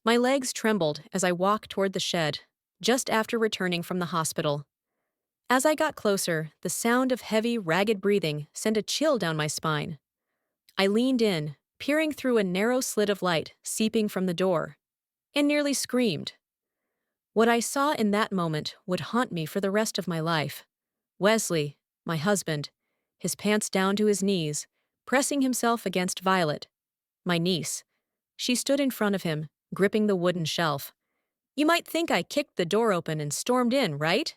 My legs trembled as I walked toward the shed, just after returning from the hospital. As I got closer, the sound of heavy, ragged breathing sent a chill down my spine. I leaned in, peering through a narrow slit of light seeping from the door, and nearly screamed. What I saw in that moment would haunt me for the rest of my life. Wesley, my husband, his pants down to his knees, pressing himself against Violet, my niece. She stood in front of him, gripping the wooden shelf. You might think I kicked the door open and stormed in, right?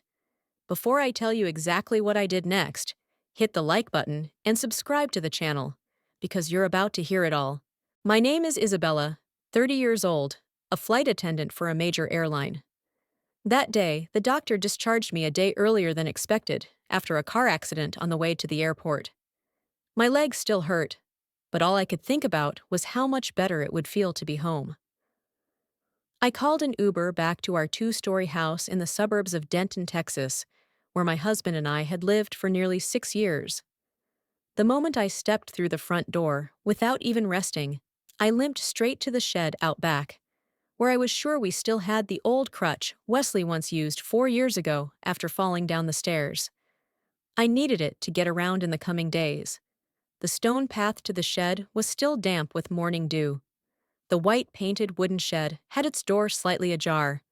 Before I tell you exactly what I did next, hit the like button and subscribe to the channel, because you're about to hear it all. My name is Isabella, 30 years old, a flight attendant for a major airline. That day, the doctor discharged me a day earlier than expected after a car accident on the way to the airport. My legs still hurt, but all I could think about was how much better it would feel to be home. I called an Uber back to our two-story house in the suburbs of Denton, Texas, where my husband and I had lived for nearly 6 years. The moment I stepped through the front door, without even resting, I limped straight to the shed out back, where I was sure we still had the old crutch Wesley once used 4 years ago after falling down the stairs. I needed it to get around in the coming days. The stone path to the shed was still damp with morning dew. The white-painted wooden shed had its door slightly ajar.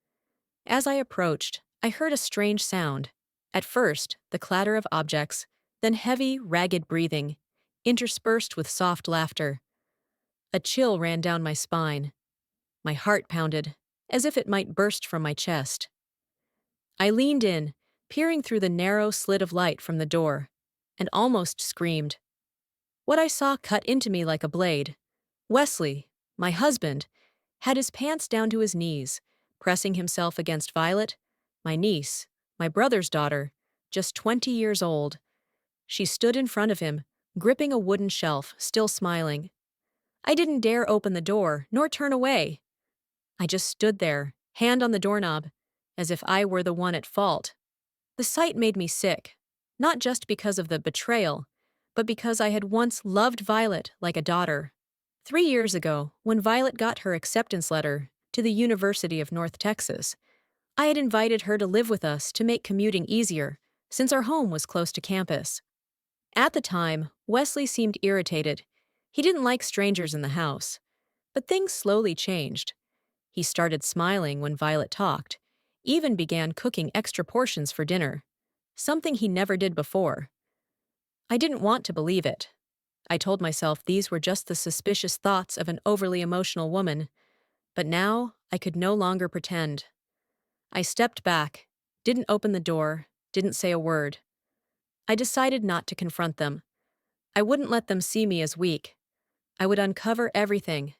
As I approached, I heard a strange sound. At first, the clatter of objects, then heavy, ragged breathing, interspersed with soft laughter. A chill ran down my spine. My heart pounded, as if it might burst from my chest. I leaned in, peering through the narrow slit of light from the door, and almost screamed. What I saw cut into me like a blade. Wesley, my husband, had his pants down to his knees, pressing himself against Violet, my niece, my brother's daughter, just 20 years old. She stood in front of him, gripping a wooden shelf, still smiling. I didn't dare open the door, nor turn away. I just stood there, hand on the doorknob, as if I were the one at fault. The sight made me sick, not just because of the betrayal, but because I had once loved Violet like a daughter. 3 years ago, when Violet got her acceptance letter to the University of North Texas, I had invited her to live with us to make commuting easier, since our home was close to campus. At the time, Wesley seemed irritated. He didn't like strangers in the house. But things slowly changed. He started smiling when Violet talked, even began cooking extra portions for dinner, something he never did before. I didn't want to believe it. I told myself these were just the suspicious thoughts of an overly emotional woman, but now I could no longer pretend. I stepped back, didn't open the door, didn't say a word. I decided not to confront them. I wouldn't let them see me as weak. I would uncover everything,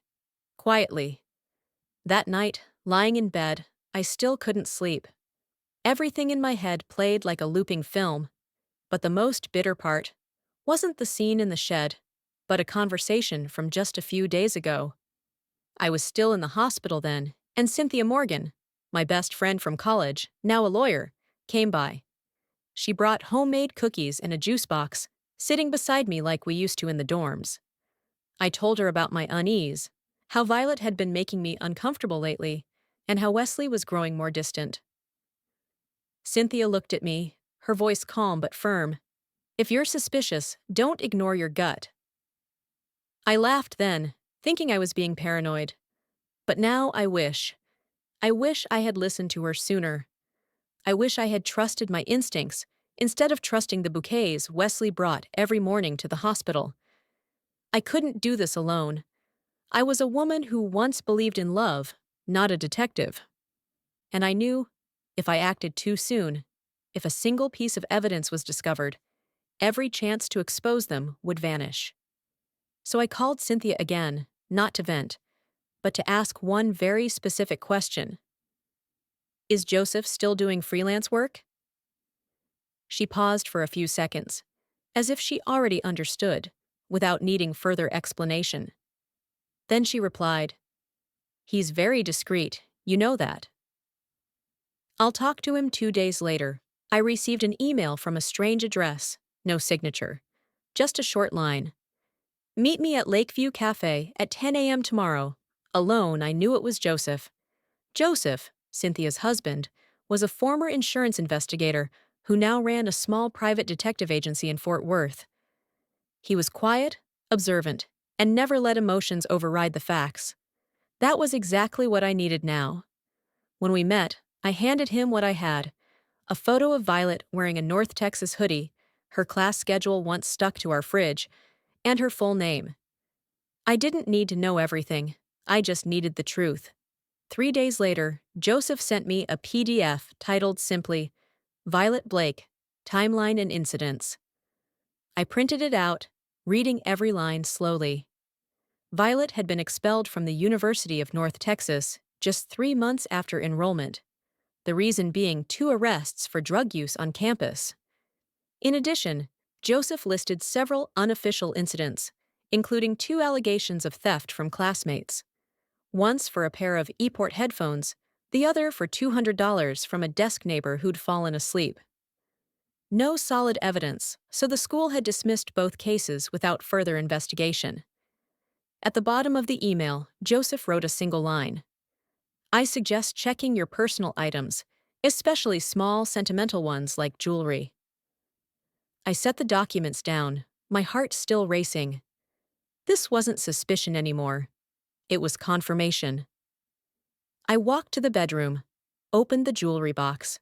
quietly. That night, lying in bed, I still couldn't sleep. Everything in my head played like a looping film, but the most bitter part wasn't the scene in the shed, but a conversation from just a few days ago. I was still in the hospital then, and Cynthia Morgan, my best friend from college, now a lawyer, came by. She brought homemade cookies in a juice box, sitting beside me like we used to in the dorms. I told her about my unease, how Violet had been making me uncomfortable lately, and how Wesley was growing more distant. Cynthia looked at me, her voice calm but firm. If you're suspicious, don't ignore your gut. I laughed then, thinking I was being paranoid. But now I wish I had listened to her sooner. I wish I had trusted my instincts instead of trusting the bouquets Wesley brought every morning to the hospital. I couldn't do this alone. I was a woman who once believed in love, not a detective. And I knew, if I acted too soon, if a single piece of evidence was discovered, every chance to expose them would vanish. So I called Cynthia again, not to vent, but to ask one very specific question. Is Joseph still doing freelance work? She paused for a few seconds, as if she already understood, without needing further explanation. Then she replied, He's very discreet, you know that. I'll talk to him 2 days later. I received an email from a strange address, no signature, just a short line. Meet me at Lakeview Cafe at 10 a.m. tomorrow. Alone, I knew it was Joseph. Joseph, Cynthia's husband, was a former insurance investigator who now ran a small private detective agency in Fort Worth. He was quiet, observant, and never let emotions override the facts. That was exactly what I needed now. When we met, I handed him what I had: a photo of Violet wearing a North Texas hoodie, her class schedule once stuck to our fridge, and her full name. I didn't need to know everything. I just needed the truth. 3 days later, Joseph sent me a PDF titled simply, Violet Blake, Timeline and Incidents. I printed it out, reading every line slowly. Violet had been expelled from the University of North Texas just 3 months after enrollment, the reason being 2 arrests for drug use on campus. In addition, Joseph listed several unofficial incidents, including 2 allegations of theft from classmates. Once for a pair of ePort headphones, the other for $200 from a desk neighbor who'd fallen asleep. No solid evidence, so the school had dismissed both cases without further investigation. At the bottom of the email, Joseph wrote a single line. I suggest checking your personal items, especially small, sentimental ones like jewelry. I set the documents down, my heart still racing. This wasn't suspicion anymore. It was confirmation. I walked to the bedroom, opened the jewelry box.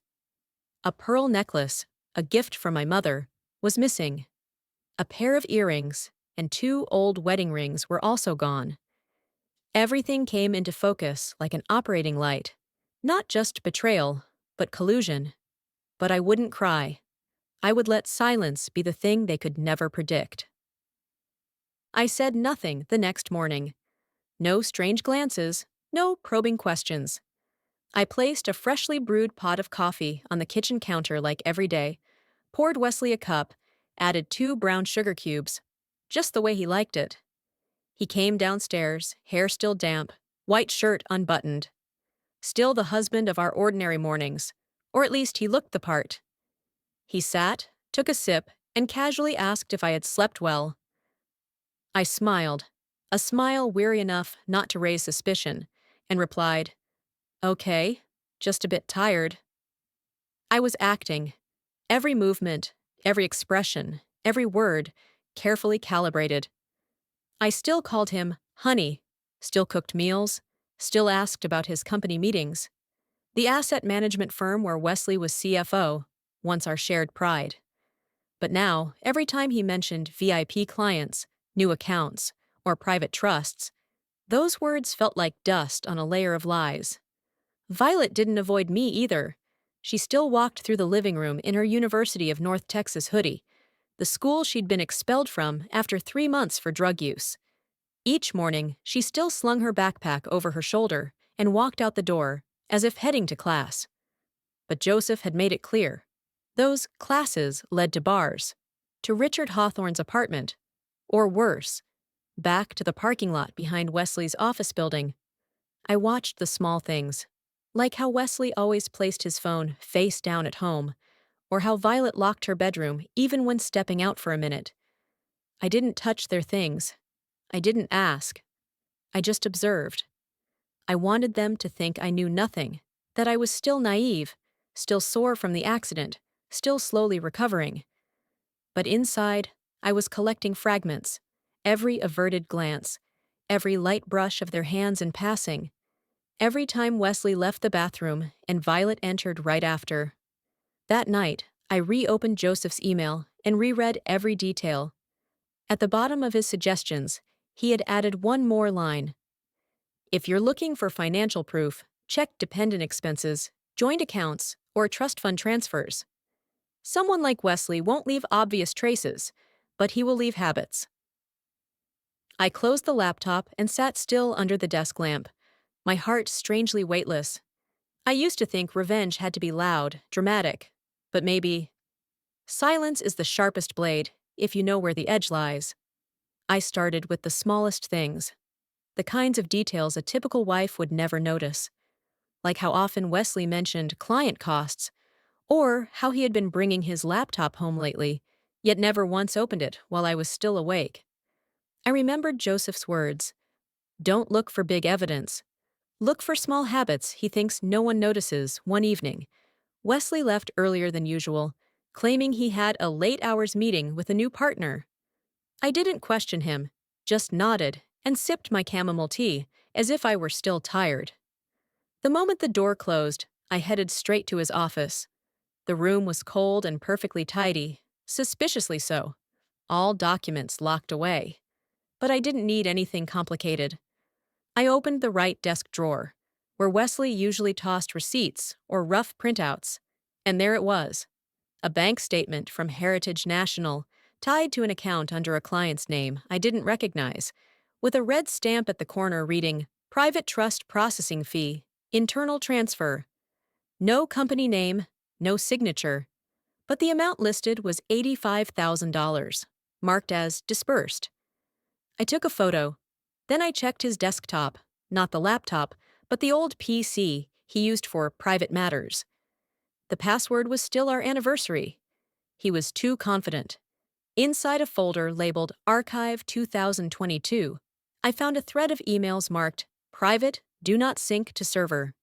A pearl necklace, a gift from my mother, was missing. A pair of earrings and 2 old wedding rings were also gone. Everything came into focus like an operating light. Not just betrayal, but collusion. But I wouldn't cry. I would let silence be the thing they could never predict. I said nothing the next morning. No strange glances, no probing questions. I placed a freshly brewed pot of coffee on the kitchen counter like every day, poured Wesley a cup, added 2 brown sugar cubes, just the way he liked it. He came downstairs, hair still damp, white shirt unbuttoned. Still the husband of our ordinary mornings, or at least he looked the part. He sat, took a sip, and casually asked if I had slept well. I smiled, a smile weary enough not to raise suspicion, and replied, Okay, just a bit tired. I was acting. Every movement, every expression, every word, carefully calibrated. I still called him honey, still cooked meals, still asked about his company meetings. The asset management firm where Wesley was CFO, once our shared pride. But now, every time he mentioned VIP clients, new accounts, or private trusts, those words felt like dust on a layer of lies. Violet didn't avoid me either. She still walked through the living room in her University of North Texas hoodie, the school she'd been expelled from after 3 months for drug use. Each morning, she still slung her backpack over her shoulder and walked out the door, as if heading to class. But Joseph had made it clear. Those classes led to bars, to Richard Hawthorne's apartment, or worse, back to the parking lot behind Wesley's office building. I watched the small things, like how Wesley always placed his phone face down at home, or how Violet locked her bedroom even when stepping out for a minute. I didn't touch their things. I didn't ask. I just observed. I wanted them to think I knew nothing, that I was still naive, still sore from the accident, still slowly recovering. But inside, I was collecting fragments, every averted glance, every light brush of their hands in passing, every time Wesley left the bathroom and Violet entered right after. That night, I reopened Joseph's email and reread every detail. At the bottom of his suggestions, he had added one more line. If you're looking for financial proof, check dependent expenses, joint accounts, or trust fund transfers. Someone like Wesley won't leave obvious traces, but he will leave habits. I closed the laptop and sat still under the desk lamp, my heart strangely weightless. I used to think revenge had to be loud, dramatic, but maybe silence is the sharpest blade, if you know where the edge lies. I started with the smallest things, the kinds of details a typical wife would never notice, like how often Wesley mentioned client costs, or how he had been bringing his laptop home lately, yet never once opened it while I was still awake. I remembered Joseph's words, Don't look for big evidence. Look for small habits he thinks no one notices. One evening, Wesley left earlier than usual, claiming he had a late hours meeting with a new partner. I didn't question him, just nodded and sipped my chamomile tea as if I were still tired. The moment the door closed, I headed straight to his office. The room was cold and perfectly tidy, suspiciously so, all documents locked away. But I didn't need anything complicated. I opened the right desk drawer, where Wesley usually tossed receipts or rough printouts, and there it was, a bank statement from Heritage National, tied to an account under a client's name I didn't recognize, with a red stamp at the corner reading, Private Trust Processing Fee, Internal Transfer. No company name, no signature, but the amount listed was $85,000, marked as dispersed. I took a photo. Then I checked his desktop, not the laptop, but the old PC he used for private matters. The password was still our anniversary. He was too confident. Inside a folder labeled Archive 2022, I found a thread of emails marked Private, Do Not Sync to Server.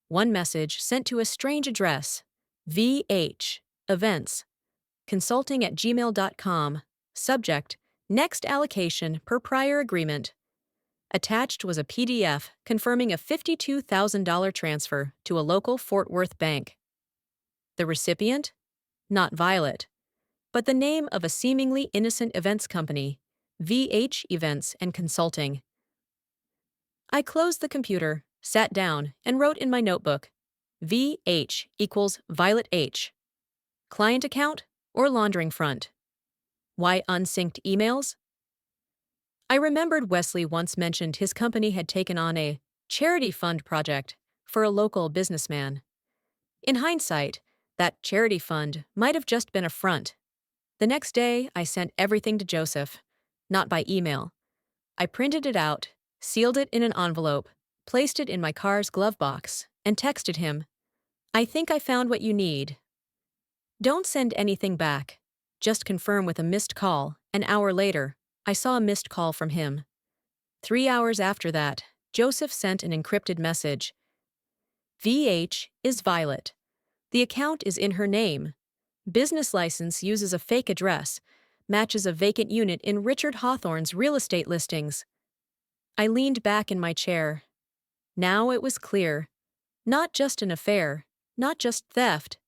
One message sent to a strange address, VH, Events, consulting@gmail.com, subject, Next allocation per prior agreement. Attached was a PDF confirming a $52,000 transfer to a local Fort Worth bank. The recipient? Not Violet, but the name of a seemingly innocent events company, VH Events and Consulting. I closed the computer, sat down, and wrote in my notebook, VH equals Violet H. Client account or laundering front? Why unsynced emails? I remembered Wesley once mentioned his company had taken on a charity fund project for a local businessman. In hindsight, that charity fund might have just been a front. The next day, I sent everything to Joseph, not by email. I printed it out, sealed it in an envelope, placed it in my car's glove box, and texted him, I think I found what you need. Don't send anything back. Just confirm with a missed call. An hour later, I saw a missed call from him. 3 hours after that, Joseph sent an encrypted message. VH is Violet. The account is in her name. Business license uses a fake address, matches a vacant unit in Richard Hawthorne's real estate listings. I leaned back in my chair. Now it was clear. Not just an affair, not just theft,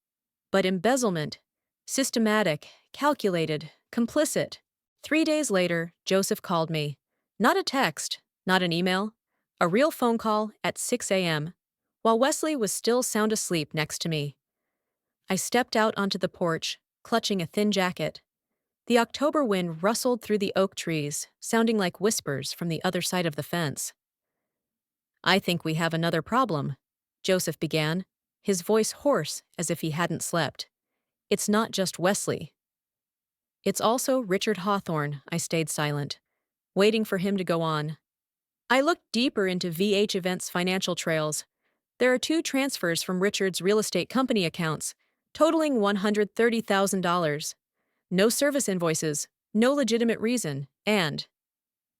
but embezzlement. Systematic, calculated, complicit. 3 days later, Joseph called me. Not a text, not an email, a real phone call at 6 a.m., while Wesley was still sound asleep next to me. I stepped out onto the porch, clutching a thin jacket. The October wind rustled through the oak trees, sounding like whispers from the other side of the fence. I think we have another problem, Joseph began, his voice hoarse as if he hadn't slept. It's not just Wesley. It's also Richard Hawthorne. I stayed silent, waiting for him to go on. I looked deeper into VH Events' financial trails. There are 2 transfers from Richard's real estate company accounts, totaling $130,000. No service invoices, no legitimate reason, and...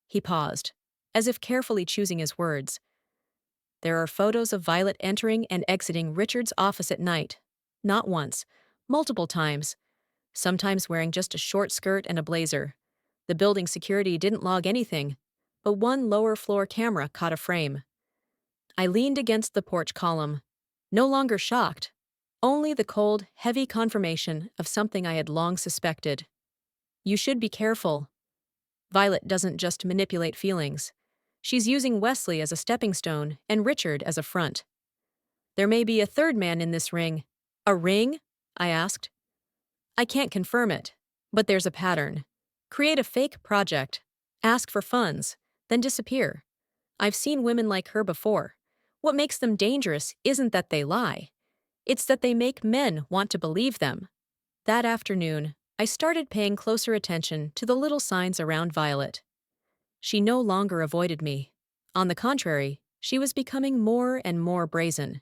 He paused, as if carefully choosing his words. There are photos of Violet entering and exiting Richard's office at night. Not once, multiple times. Sometimes wearing just a short skirt and a blazer. The building security didn't log anything, but one lower floor camera caught a frame. I leaned against the porch column, no longer shocked, only the cold, heavy confirmation of something I had long suspected. You should be careful. Violet doesn't just manipulate feelings. She's using Wesley as a stepping stone and Richard as a front. There may be a third man in this ring. A ring? I asked. I can't confirm it, but there's a pattern. Create a fake project, ask for funds, then disappear. I've seen women like her before. What makes them dangerous isn't that they lie. It's that they make men want to believe them. That afternoon, I started paying closer attention to the little signs around Violet. She no longer avoided me. On the contrary, she was becoming more and more brazen.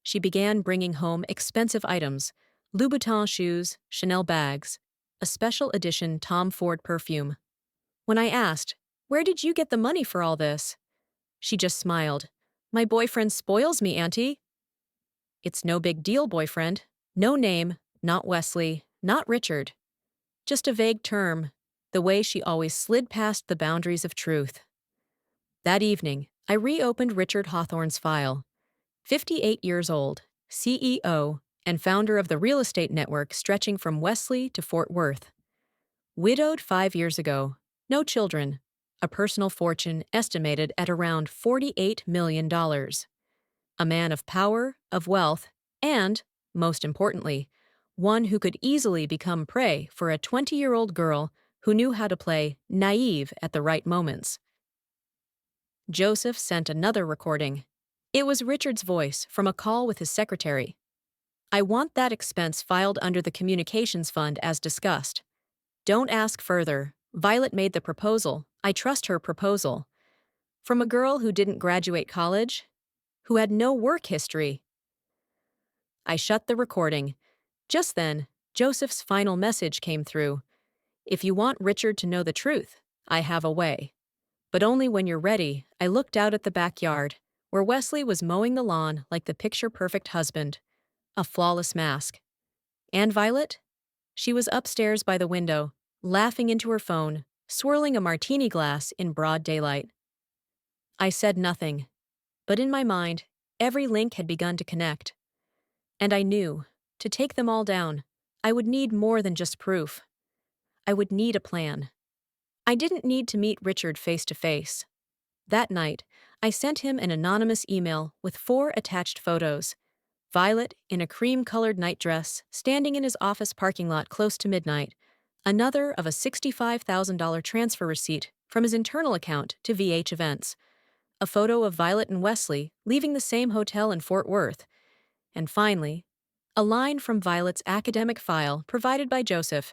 She began bringing home expensive items, Louboutin shoes, Chanel bags, a special edition Tom Ford perfume. When I asked, Where did you get the money for all this? She just smiled. My boyfriend spoils me, Auntie. It's no big deal, boyfriend. No name, not Wesley, not Richard. Just a vague term, the way she always slid past the boundaries of truth. That evening, I reopened Richard Hawthorne's file. 58 years old, CEO, and founder of the real estate network stretching from Wesley to Fort Worth. Widowed 5 years ago, no children, a personal fortune estimated at around $48 million. A man of power, of wealth, and, most importantly, one who could easily become prey for a 20-year-old girl who knew how to play naive at the right moments. Joseph sent another recording. It was Richard's voice from a call with his secretary. I want that expense filed under the communications fund as discussed. Don't ask further. Violet made the proposal. I trust her proposal. From a girl who didn't graduate college, who had no work history. I shut the recording. Just then, Joseph's final message came through. If you want Richard to know the truth, I have a way. But only when you're ready. I looked out at the backyard, where Wesley was mowing the lawn like the picture-perfect husband. A flawless mask. And Violet? She was upstairs by the window, laughing into her phone, swirling a martini glass in broad daylight. I said nothing, but in my mind, every link had begun to connect. And I knew, to take them all down, I would need more than just proof. I would need a plan. I didn't need to meet Richard face to face. That night, I sent him an anonymous email with 4 attached photos. Violet, in a cream-colored nightdress, standing in his office parking lot close to midnight. Another of a $65,000 transfer receipt from his internal account to VH Events. A photo of Violet and Wesley leaving the same hotel in Fort Worth. And finally, a line from Violet's academic file provided by Joseph.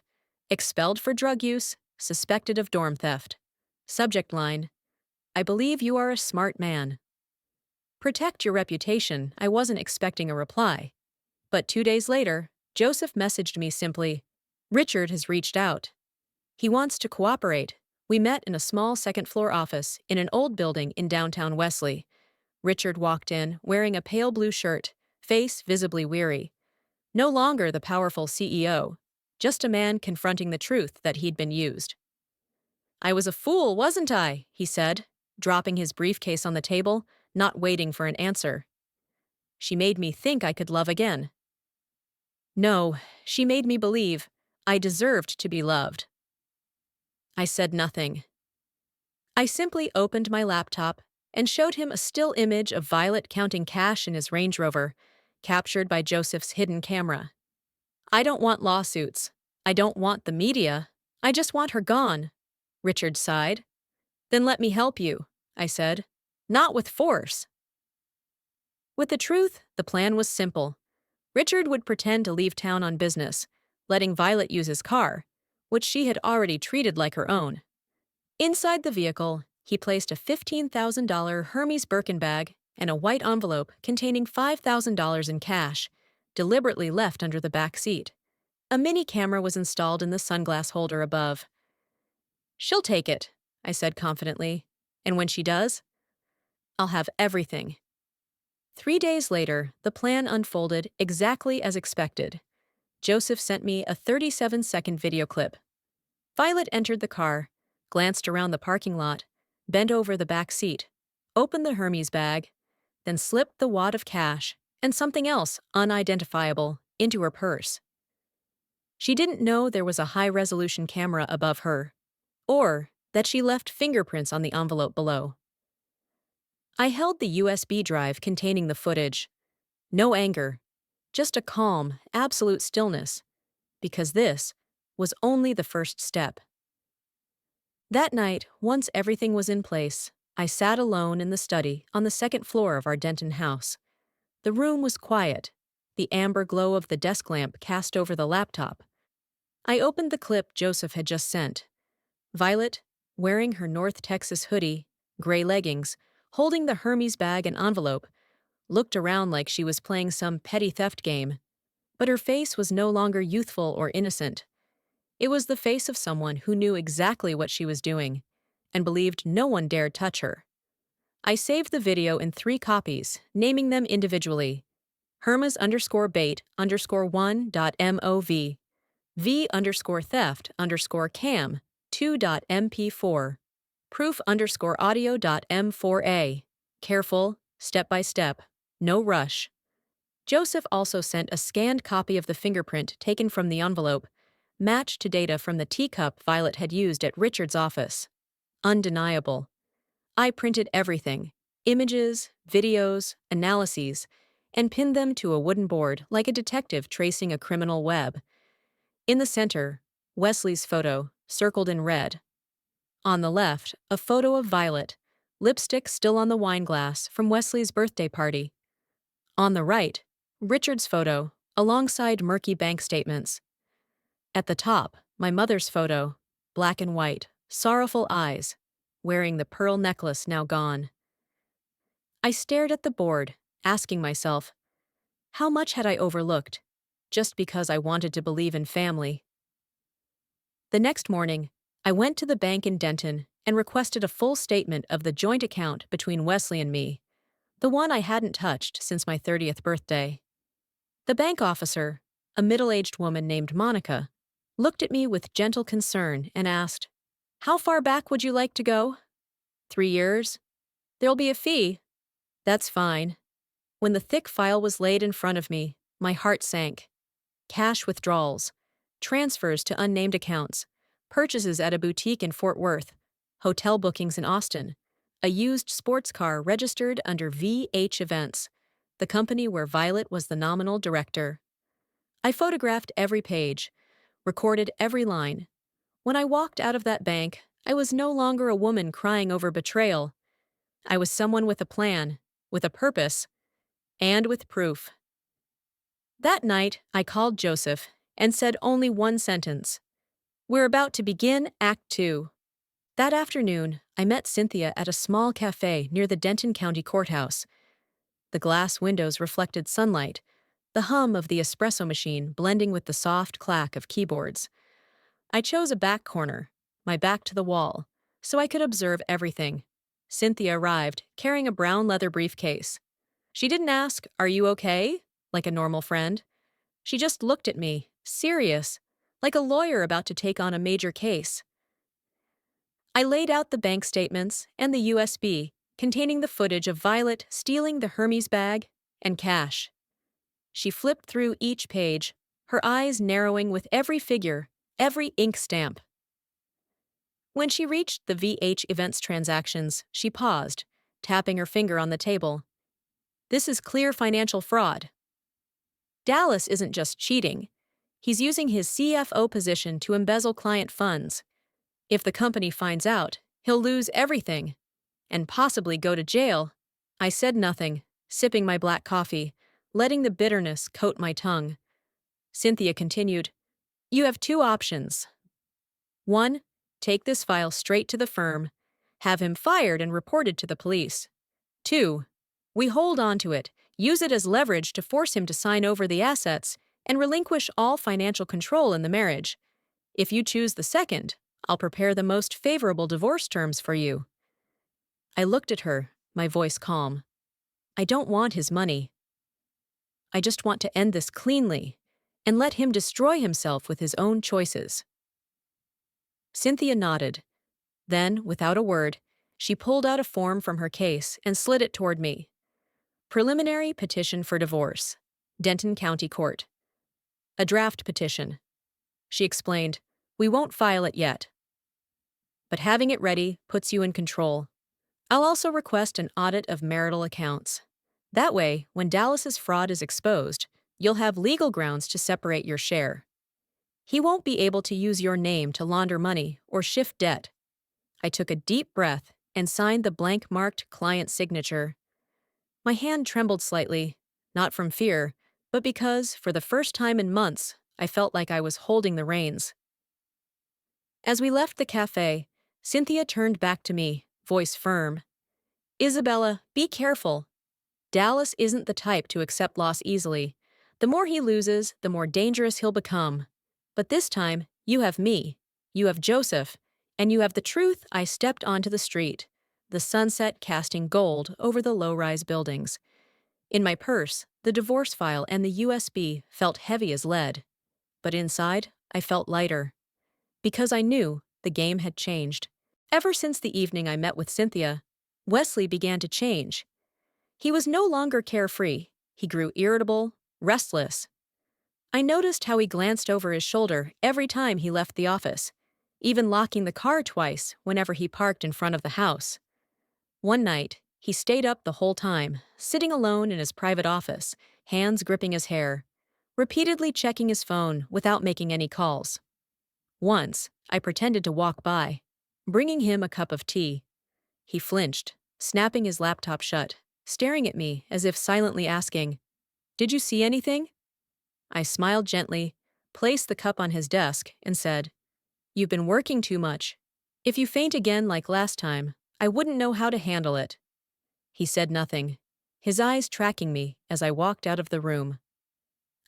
Expelled for drug use, suspected of dorm theft. Subject line, I believe you are a smart man. Protect your reputation. I wasn't expecting a reply. But 2 days later, Joseph messaged me simply, Richard has reached out. He wants to cooperate. We met in a small second-floor office in an old building in downtown Wesley. Richard walked in, wearing a pale blue shirt, face visibly weary. No longer the powerful CEO, just a man confronting the truth that he'd been used. I was a fool, wasn't I? He said, dropping his briefcase on the table, not waiting for an answer. She made me think I could love again. No, she made me believe I deserved to be loved. I said nothing. I simply opened my laptop and showed him a still image of Violet counting cash in his Range Rover, captured by Joseph's hidden camera. I don't want lawsuits. I don't want the media. I just want her gone. Richard sighed. Then let me help you, I said. Not with force. With the truth, the plan was simple. Richard would pretend to leave town on business, letting Violet use his car, which she had already treated like her own. Inside the vehicle, he placed a $15,000 Hermes Birkin bag and a white envelope containing $5,000 in cash, deliberately left under the back seat. A mini camera was installed in the sunglass holder above. She'll take it, I said confidently, and when she does, I'll have everything. 3 days later, the plan unfolded exactly as expected. Joseph sent me a 37-second video clip. Violet entered the car, glanced around the parking lot, bent over the back seat, opened the Hermes bag, then slipped the wad of cash and something else unidentifiable into her purse. She didn't know there was a high-resolution camera above her, or that she left fingerprints on the envelope below. I held the USB drive containing the footage. No anger, just a calm, absolute stillness, because this was only the first step. That night, once everything was in place, I sat alone in the study on the second floor of our Denton house. The room was quiet, the amber glow of the desk lamp cast over the laptop. I opened the clip Joseph had just sent. Violet, wearing her North Texas hoodie, gray leggings, holding the Hermes bag and envelope, looked around like she was playing some petty theft game. But her face was no longer youthful or innocent. It was the face of someone who knew exactly what she was doing, and believed no one dared touch her. I saved the video in 3 copies, naming them individually: hermas_bait_1.mov, v_theft_cam 2.mp4, proof_audio.m4a. Careful, step by step, no rush. Joseph also sent a scanned copy of the fingerprint taken from the envelope, matched to data from the teacup Violet had used at Richard's office. Undeniable. I printed everything: images, videos, analyses, and pinned them to a wooden board like a detective tracing a criminal web. In the center, Wesley's photo, circled in red. On the left, a photo of Violet, lipstick still on the wine glass from Wesley's birthday party. On the right, Richard's photo, alongside murky bank statements. At the top, my mother's photo, black and white, sorrowful eyes, wearing the pearl necklace now gone. I stared at the board, asking myself, how much had I overlooked, just because I wanted to believe in family? The next morning, I went to the bank in Denton and requested a full statement of the joint account between Wesley and me, the one I hadn't touched since my 30th birthday. The bank officer, a middle-aged woman named Monica, looked at me with gentle concern and asked, "How far back would you like to go?" 3 years? There'll be a fee. That's fine. When the thick file was laid in front of me, my heart sank. Cash withdrawals, transfers to unnamed accounts, purchases at a boutique in Fort Worth, hotel bookings in Austin, a used sports car registered under VH Events, the company where Violet was the nominal director. I photographed every page, recorded every line. When I walked out of that bank, I was no longer a woman crying over betrayal. I was someone with a plan, with a purpose, and with proof. That night, I called Joseph and said only one sentence: "We're about to begin Act 2. That afternoon, I met Cynthia at a small cafe near the Denton County Courthouse. The glass windows reflected sunlight, the hum of the espresso machine blending with the soft clack of keyboards. I chose a back corner, my back to the wall, so I could observe everything. Cynthia arrived, carrying a brown leather briefcase. She didn't ask, "Are you okay?" like a normal friend. She just looked at me, serious, like a lawyer about to take on a major case. I laid out the bank statements and the USB containing the footage of Violet stealing the Hermes bag and cash. She flipped through each page, her eyes narrowing with every figure, every ink stamp. When she reached the VH Events transactions, she paused, tapping her finger on the table. "This is clear financial fraud. Dallas isn't just cheating. He's using his CFO position to embezzle client funds. If the company finds out, he'll lose everything, and possibly go to jail." I said nothing, sipping my black coffee, letting the bitterness coat my tongue. Cynthia continued, "You have 2 options. 1, take this file straight to the firm, have him fired and reported to the police. 2, we hold on to it, use it as leverage to force him to sign over the assets, and relinquish all financial control in the marriage. If you choose the second, I'll prepare the most favorable divorce terms for you." I looked at her, my voice calm. I don't want his money. I just want to end this cleanly and let him destroy himself with his own choices. Cynthia nodded. Then, without a word, she pulled out a form from her case and slid it toward me. "Preliminary petition for divorce. Denton County Court. A draft petition." She explained, "We won't file it yet, but having it ready puts you in control. I'll also request an audit of marital accounts. That way, when Dallas's fraud is exposed, you'll have legal grounds to separate your share. He won't be able to use your name to launder money or shift debt." I took a deep breath and signed the blank-marked client signature. My hand trembled slightly, not from fear, but because, for the first time in months, I felt like I was holding the reins. As we left the cafe, Cynthia turned back to me, voice firm. "Isabella, be careful. Dallas isn't the type to accept loss easily. The more he loses, the more dangerous he'll become. But this time, you have me. You have Joseph. And you have the truth, I stepped onto the street, the sunset casting gold over the low-rise buildings. In my purse, the divorce file and the USB felt heavy as lead. But inside, I felt lighter. Because I knew the game had changed. Ever since the evening I met with Cynthia, Wesley began to change. He was no longer carefree. He grew irritable, restless. I noticed how he glanced over his shoulder every time he left the office, even locking the car twice whenever he parked in front of the house. One night, he stayed up the whole time, sitting alone in his private office, hands gripping his hair, repeatedly checking his phone without making any calls. Once, I pretended to walk by, bringing him a cup of tea. He flinched, snapping his laptop shut, staring at me as if silently asking, "Did you see anything?" I smiled gently, placed the cup on his desk, and said, "You've been working too much. If you faint again like last time, I wouldn't know how to handle it." He said nothing, his eyes tracking me as I walked out of the room.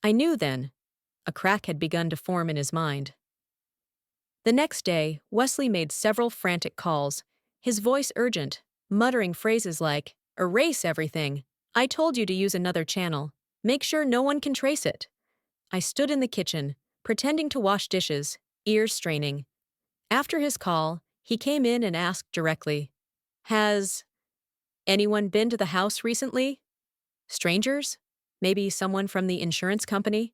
I knew then, a crack had begun to form in his mind. The next day, Wesley made several frantic calls, his voice urgent, muttering phrases like, "Erase everything. I told you to use another channel. Make sure no one can trace it." I stood in the kitchen, pretending to wash dishes, ears straining. After his call, he came in and asked directly, "Has anyone been to the house recently? Strangers? Maybe someone from the insurance company?"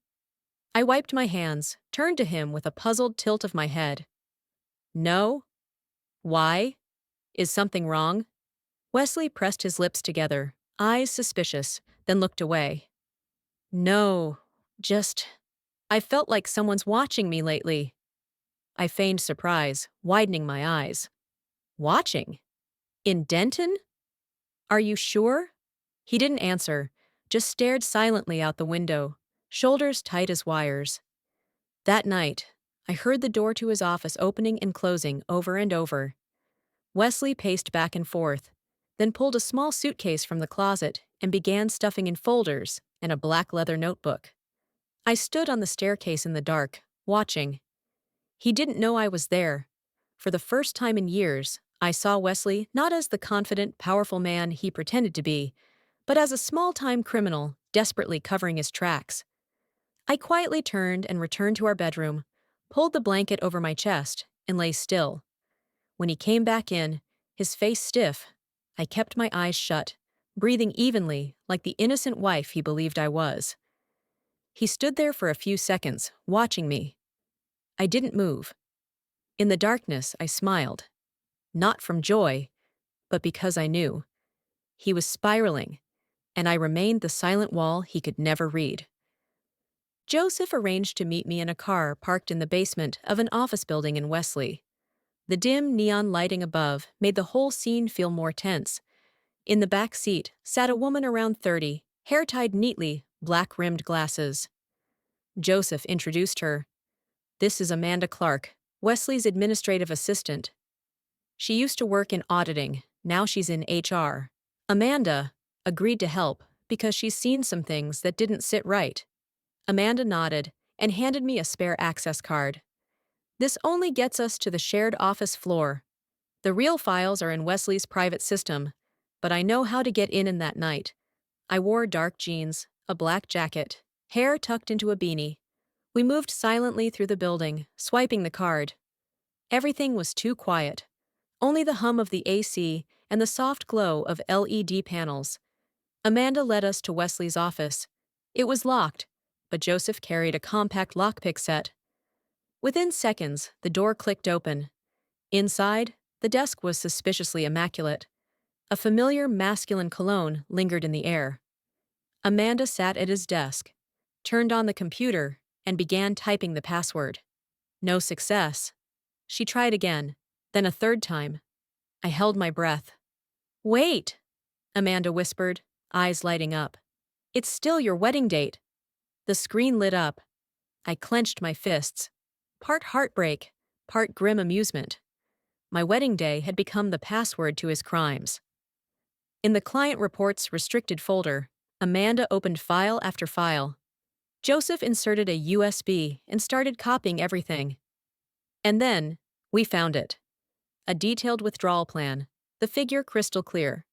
I wiped my hands, turned to him with a puzzled tilt of my head. "No? Why? Is something wrong?" Wesley pressed his lips together, eyes suspicious, then looked away. "No, just, I felt like someone's watching me lately." I feigned surprise, widening my eyes. "Watching? In Denton? Are you sure?" He didn't answer, just stared silently out the window, shoulders tight as wires. That night, I heard the door to his office opening and closing over and over. Wesley paced back and forth, then pulled a small suitcase from the closet and began stuffing in folders and a black leather notebook. I stood on the staircase in the dark, watching. He didn't know I was there. For the first time in years, I saw Wesley not as the confident, powerful man he pretended to be, but as a small-time criminal desperately covering his tracks. I quietly turned and returned to our bedroom, pulled the blanket over my chest, and lay still. When he came back in, his face stiff, I kept my eyes shut, breathing evenly like the innocent wife he believed I was. He stood there for a few seconds, watching me. I didn't move. In the darkness, I smiled. Not from joy, but because I knew. He was spiraling, and I remained the silent wall he could never read. Joseph arranged to meet me in a car parked in the basement of an office building in Wesley. The dim neon lighting above made the whole scene feel more tense. In the back seat sat a woman around 30, hair tied neatly, black-rimmed glasses. Joseph introduced her. "This is Amanda Clark, Wesley's administrative assistant. She used to work in auditing, now she's in HR." Amanda agreed to help because she's seen some things that didn't sit right. Amanda nodded and handed me a spare access card. "This only gets us to the shared office floor. The real files are in Wesley's private system, but I know how to get in that night." I wore dark jeans, a black jacket, hair tucked into a beanie. We moved silently through the building, swiping the card. Everything was too quiet. Only the hum of the AC and the soft glow of LED panels. Amanda led us to Wesley's office. It was locked, but Joseph carried a compact lockpick set. Within seconds, the door clicked open. Inside, the desk was suspiciously immaculate. A familiar masculine cologne lingered in the air. Amanda sat at his desk, turned on the computer, and began typing the password. No success. She tried again, then a third time. I held my breath. "Wait," Amanda whispered, eyes lighting up. "It's still your wedding date." The screen lit up. I clenched my fists. Part heartbreak, part grim amusement. My wedding day had become the password to his crimes. In the client reports restricted folder, Amanda opened file after file. Joseph inserted a USB and started copying everything. And then, we found it. A detailed withdrawal plan. The figure crystal clear.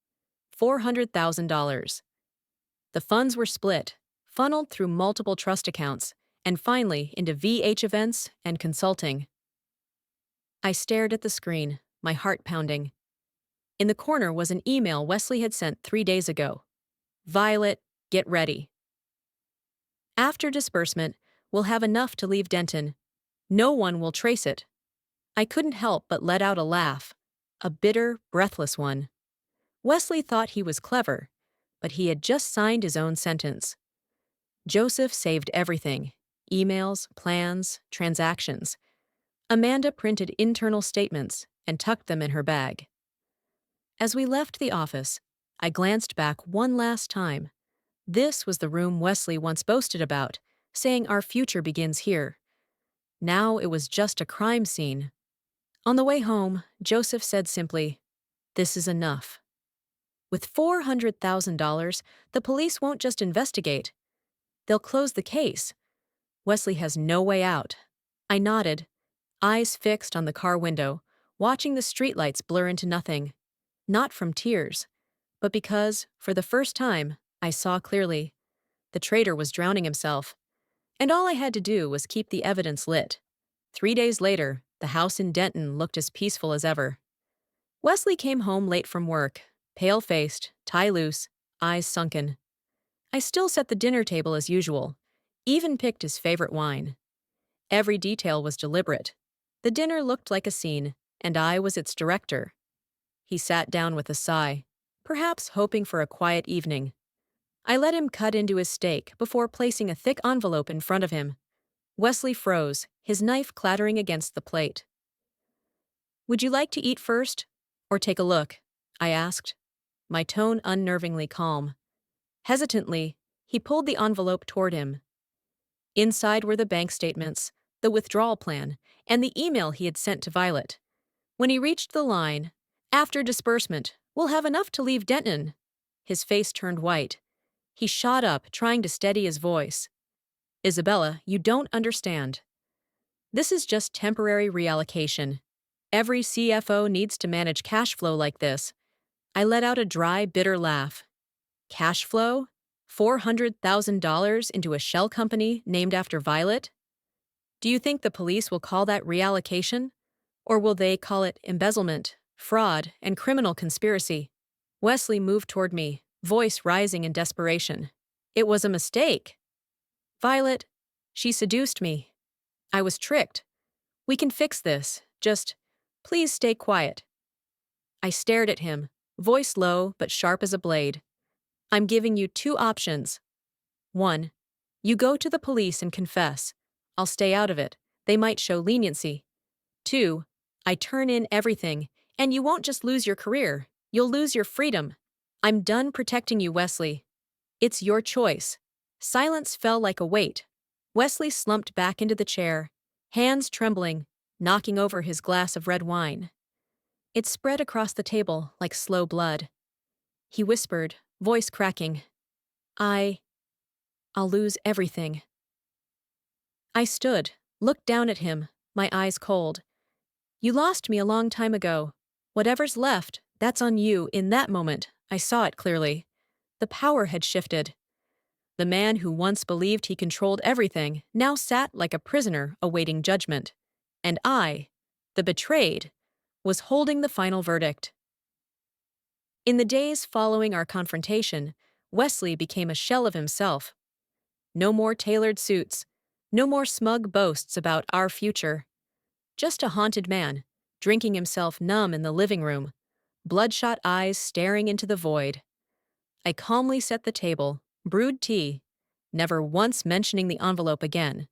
$400,000. The funds were split, funneled through multiple trust accounts, and finally into VH events and consulting. I stared at the screen, my heart pounding. In the corner was an email Wesley had sent 3 days ago. Violet, get ready. After disbursement, we'll have enough to leave Denton. No one will trace it. I couldn't help but let out a laugh. A bitter, breathless one. Wesley thought he was clever, but he had just signed his own sentence. Joseph saved everything. Emails, plans, transactions. Amanda printed internal statements and tucked them in her bag. As we left the office, I glanced back one last time. This was the room Wesley once boasted about, saying our future begins here. Now it was just a crime scene. On the way home, Joseph said simply, "This is enough." With $400,000, the police won't just investigate. They'll close the case. Wesley has no way out. I nodded, eyes fixed on the car window, watching the streetlights blur into nothing. Not from tears, but because, for the first time, I saw clearly. The traitor was drowning himself, and all I had to do was keep the evidence lit. 3 days later, the house in Denton looked as peaceful as ever. Wesley came home late from work, pale-faced, tie loose, eyes sunken. I still set the dinner table as usual, even picked his favorite wine. Every detail was deliberate. The dinner looked like a scene, and I was its director. He sat down with a sigh, perhaps hoping for a quiet evening. I let him cut into his steak before placing a thick envelope in front of him. Wesley froze, his knife clattering against the plate. "Would you like to eat first, or take a look?" I asked, my tone unnervingly calm. Hesitantly, he pulled the envelope toward him. Inside were the bank statements, the withdrawal plan, and the email he had sent to Violet. When he reached the line, "After disbursement, we'll have enough to leave Denton," his face turned white. He shot up, trying to steady his voice. "Isabella, you don't understand. This is just temporary reallocation. Every CFO needs to manage cash flow like this." I let out a dry, bitter laugh. Cash flow? $400,000 into a shell company named after Violet? Do you think the police will call that reallocation? Or will they call it embezzlement, fraud, and criminal conspiracy? Wesley moved toward me, voice rising in desperation. "It was a mistake. Violet, she seduced me. I was tricked. We can fix this. Just, please stay quiet." I stared at him, voice low but sharp as a blade. "I'm giving you 2 options. 1. You go to the police and confess. I'll stay out of it. They might show leniency. 2. I turn in everything, and you won't just lose your career, you'll lose your freedom. I'm done protecting you, Wesley. It's your choice." Silence fell like a weight. Wesley slumped back into the chair, hands trembling, knocking over his glass of red wine. It spread across the table like slow blood. He whispered, voice cracking, I'll lose everything." I stood, looked down at him, my eyes cold. "You lost me a long time ago. Whatever's left, that's on you." In that moment, I saw it clearly. The power had shifted. The man who once believed he controlled everything now sat like a prisoner awaiting judgment. And I, the betrayed, was holding the final verdict. In the days following our confrontation, Wesley became a shell of himself. No more tailored suits, no more smug boasts about our future. Just a haunted man, drinking himself numb in the living room, bloodshot eyes staring into the void. I calmly set the table, brewed tea, never once mentioning the envelope again.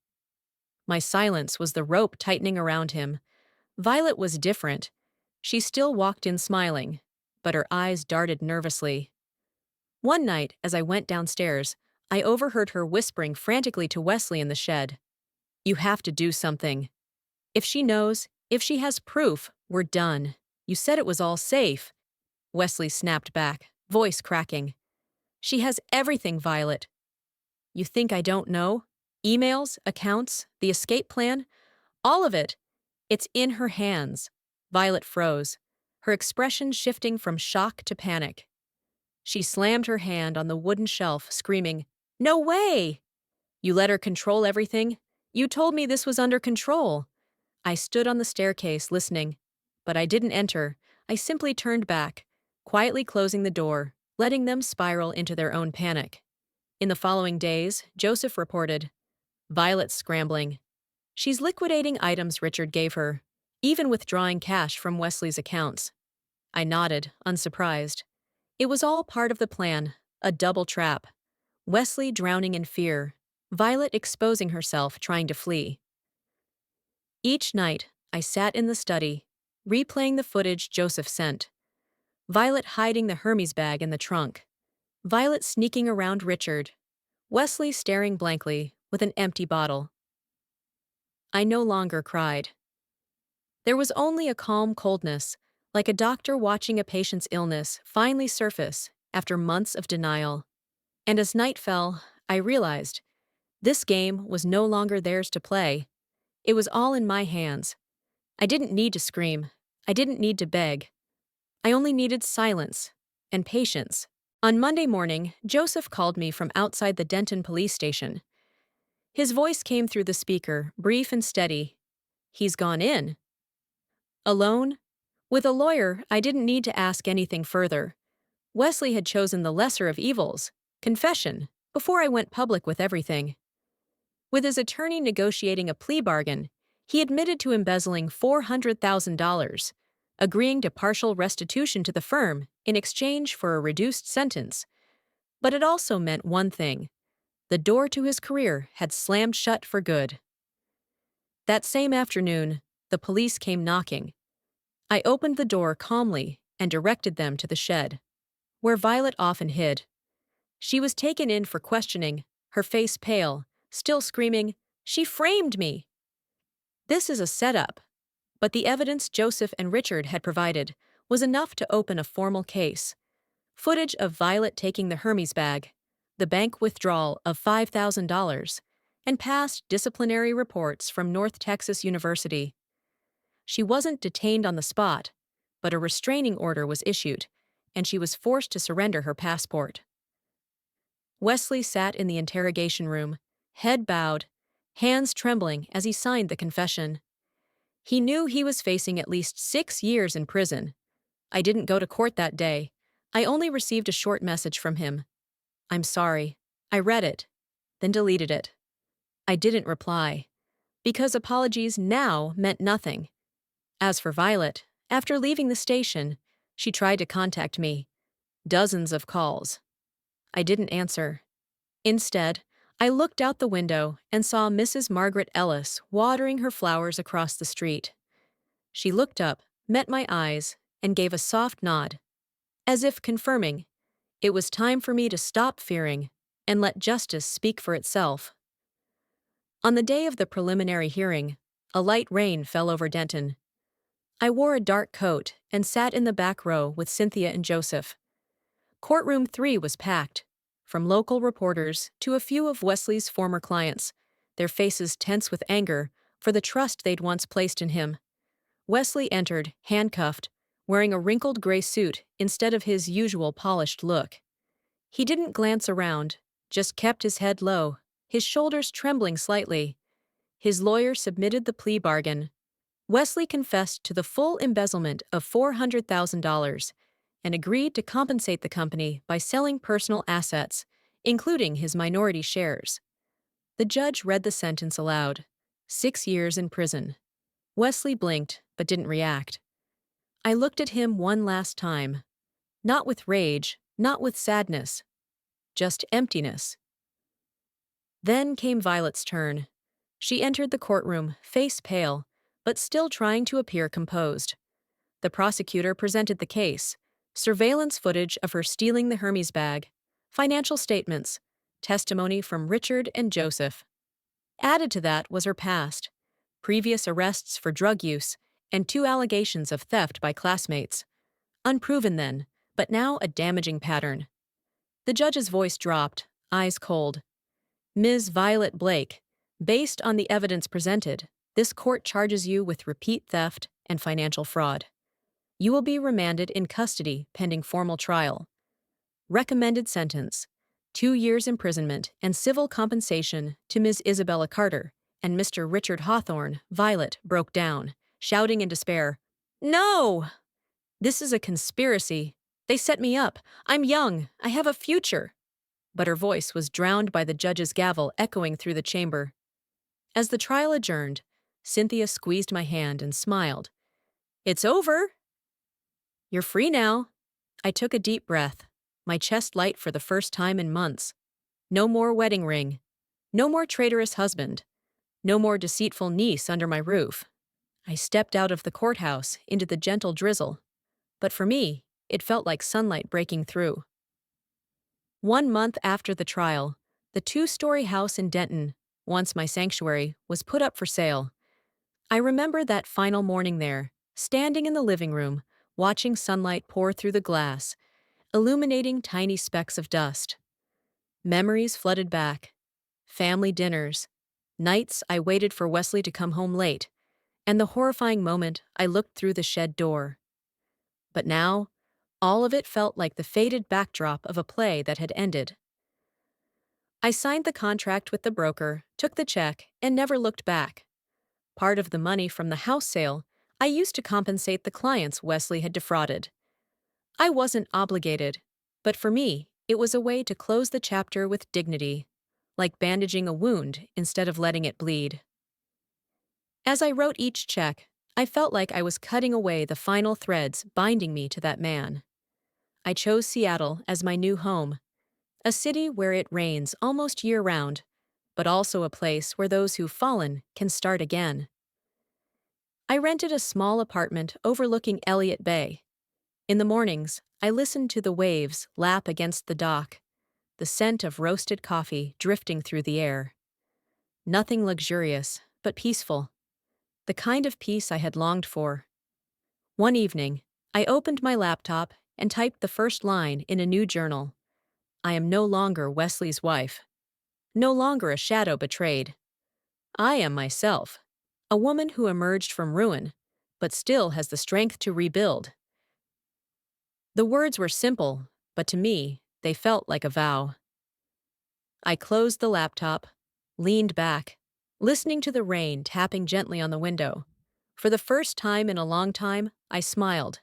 My silence was the rope tightening around him. Violet was different. She still walked in smiling, but her eyes darted nervously. One night, as I went downstairs, I overheard her whispering frantically to Wesley in the shed. "You have to do something. If she knows, if she has proof, we're done. You said it was all safe." Wesley snapped back, voice cracking. "She has everything, Violet. You think I don't know? Emails, accounts, the escape plan, all of it. It's in her hands. Violet froze, her expression shifting from shock to panic. She slammed her hand on the wooden shelf, screaming, "No way! You let her control everything? You told me this was under control." I stood on the staircase listening, but I didn't enter. I simply turned back, quietly closing the door, letting them spiral into their own panic. In the following days, Joseph reported, "Violet's scrambling. She's liquidating items Richard gave her, even withdrawing cash from Wesley's accounts." I nodded, unsurprised. It was all part of the plan, a double trap. Wesley drowning in fear, Violet exposing herself trying to flee. Each night, I sat in the study, replaying the footage Joseph sent. Violet hiding the Hermes bag in the trunk. Violet sneaking around Richard. Wesley staring blankly with an empty bottle. I no longer cried. There was only a calm coldness, like a doctor watching a patient's illness finally surface after months of denial. And as night fell, I realized this game was no longer theirs to play. It was all in my hands. I didn't need to scream. I didn't need to beg. I only needed silence and patience. On Monday morning, Joseph called me from outside the Denton police station. His voice came through the speaker, brief and steady. "He's gone in." Alone? With a lawyer, I didn't need to ask anything further. Wesley had chosen the lesser of evils, confession, before I went public with everything. With his attorney negotiating a plea bargain, he admitted to embezzling $400,000, agreeing to partial restitution to the firm in exchange for a reduced sentence. But it also meant one thing: the door to his career had slammed shut for good. That same afternoon, the police came knocking. I opened the door calmly and directed them to the shed, where Violet often hid. She was taken in for questioning, her face pale, still screaming, "She framed me!" This is a setup, but the evidence Joseph and Richard had provided was enough to open a formal case. Footage of Violet taking the Hermes bag, the bank withdrawal of $5,000, and past disciplinary reports from North Texas University. She wasn't detained on the spot, but a restraining order was issued, and she was forced to surrender her passport. Wesley sat in the interrogation room, head bowed, hands trembling as he signed the confession. He knew he was facing at least 6 years in prison. I didn't go to court that day. I only received a short message from him. "I'm sorry." I read it, then deleted it. I didn't reply, because apologies now meant nothing. As for Violet, after leaving the station, she tried to contact me. Dozens of calls. I didn't answer. Instead, I looked out the window and saw Mrs. Margaret Ellis watering her flowers across the street. She looked up, met my eyes, and gave a soft nod, as if confirming it was time for me to stop fearing and let justice speak for itself. On the day of the preliminary hearing, a light rain fell over Denton. I wore a dark coat and sat in the back row with Cynthia and Joseph. Courtroom 3 was packed, from local reporters to a few of Wesley's former clients, their faces tense with anger for the trust they'd once placed in him. Wesley entered, handcuffed, wearing a wrinkled gray suit instead of his usual polished look. He didn't glance around, just kept his head low, his shoulders trembling slightly. His lawyer submitted the plea bargain. Wesley confessed to the full embezzlement of $400,000 and agreed to compensate the company by selling personal assets, including his minority shares. The judge read the sentence aloud: 6 years in prison. Wesley blinked, but didn't react. I looked at him one last time. Not with rage, not with sadness, just emptiness. Then came Violet's turn. She entered the courtroom, face pale, but still trying to appear composed. The prosecutor presented the case: surveillance footage of her stealing the Hermes bag, financial statements, testimony from Richard and Joseph. Added to that was her past: previous arrests for drug use, and 2 allegations of theft by classmates. Unproven then, but now a damaging pattern. The judge's voice dropped, eyes cold. "Ms. Violet Blake, based on the evidence presented, This court charges you with repeat theft and financial fraud. You will be remanded in custody pending formal trial. Recommended sentence: 2 years imprisonment and civil compensation to Ms. Isabella Carter. And Mr. Richard Hawthorne, Violet, broke down, shouting in despair, "No! This is a conspiracy. They set me up. I'm young. I have a future." But her voice was drowned by the judge's gavel echoing through the chamber. As the trial adjourned, Cynthia squeezed my hand and smiled. "It's over. You're free now." I took a deep breath, my chest light for the first time in months. No more wedding ring. No more traitorous husband. No more deceitful niece under my roof. I stepped out of the courthouse into the gentle drizzle. But for me, it felt like sunlight breaking through. 1 month after the trial, the 2-story house in Denton, once my sanctuary, was put up for sale. I remember that final morning there, standing in the living room, watching sunlight pour through the glass, illuminating tiny specks of dust. Memories flooded back. Family dinners. Nights I waited for Wesley to come home late, and the horrifying moment I looked through the shed door. But now, all of it felt like the faded backdrop of a play that had ended. I signed the contract with the broker, took the check, and never looked back. Part of the money from the house sale I used to compensate the clients Wesley had defrauded. I wasn't obligated, but for me, it was a way to close the chapter with dignity, like bandaging a wound instead of letting it bleed. As I wrote each check, I felt like I was cutting away the final threads binding me to that man. I chose Seattle as my new home, a city where it rains almost year-round, but also a place where those who've fallen can start again. I rented a small apartment overlooking Elliott Bay. In the mornings, I listened to the waves lap against the dock, the scent of roasted coffee drifting through the air. Nothing luxurious, but peaceful. The kind of peace I had longed for. One evening, I opened my laptop and typed the first line in a new journal. I am no longer Wesley's wife. No longer a shadow betrayed. I am myself, a woman who emerged from ruin, but still has the strength to rebuild. The words were simple, but to me, they felt like a vow. I closed the laptop, leaned back, listening to the rain tapping gently on the window. For the first time in a long time, I smiled.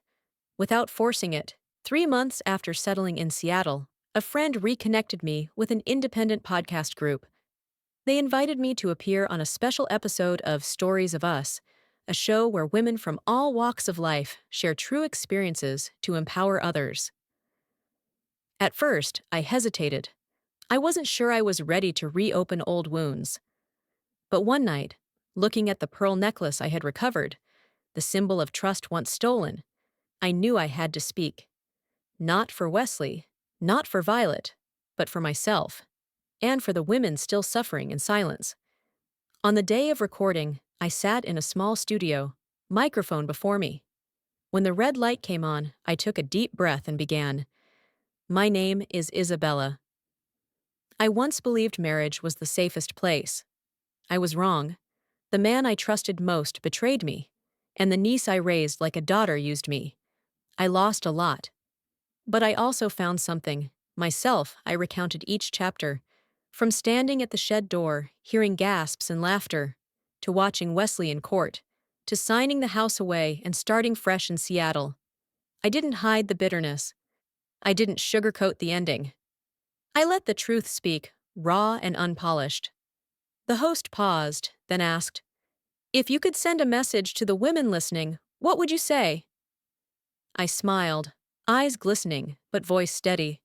Without forcing it, 3 months after settling in Seattle, a friend reconnected me with an independent podcast group. They invited me to appear on a special episode of Stories of Us, a show where women from all walks of life share true experiences to empower others. At first, I hesitated. I wasn't sure I was ready to reopen old wounds. But one night, looking at the pearl necklace I had recovered, the symbol of trust once stolen, I knew I had to speak. Not for Wesley, not for Violet, but for myself, and for the women still suffering in silence. On the day of recording, I sat in a small studio, microphone before me. When the red light came on, I took a deep breath and began. My name is Isabella. I once believed marriage was the safest place. I was wrong. The man I trusted most betrayed me, and the niece I raised like a daughter used me. I lost a lot. But I also found something. Myself, I recounted each chapter. From standing at the shed door, hearing gasps and laughter, to watching Wesley in court, to signing the house away and starting fresh in Seattle. I didn't hide the bitterness. I didn't sugarcoat the ending. I let the truth speak, raw and unpolished. The host paused, then asked, "If you could send a message to the women listening, what would you say?" I smiled, eyes glistening, but voice steady.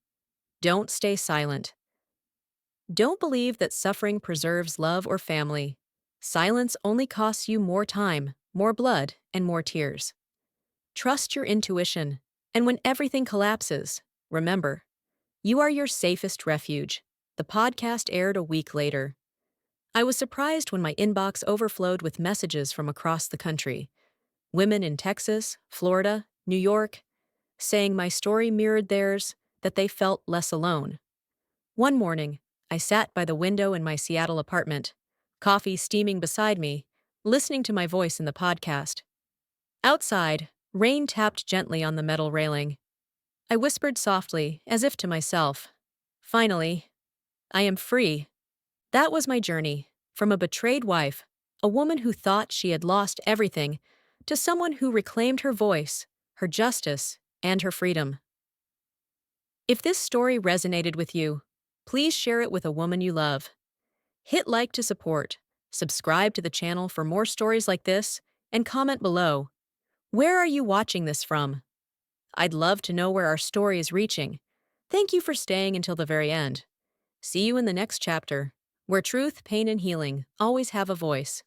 Don't stay silent. Don't believe that suffering preserves love or family. Silence only costs you more time, more blood, and more tears. Trust your intuition, and when everything collapses, remember, you are your safest refuge. The podcast aired a week later. I was surprised when my inbox overflowed with messages from across the country. Women in Texas, Florida, New York, saying my story mirrored theirs, that they felt less alone. One morning, I sat by the window in my Seattle apartment, coffee steaming beside me, listening to my voice in the podcast. Outside, rain tapped gently on the metal railing. I whispered softly, as if to myself, "Finally, I am free." That was my journey, from a betrayed wife, a woman who thought she had lost everything, to someone who reclaimed her voice, her justice, and her freedom. If this story resonated with you, please share it with a woman you love. Hit like to support, subscribe to the channel for more stories like this, and comment below. Where are you watching this from? I'd love to know where our story is reaching. Thank you for staying until the very end. See you in the next chapter, where truth, pain, and healing always have a voice.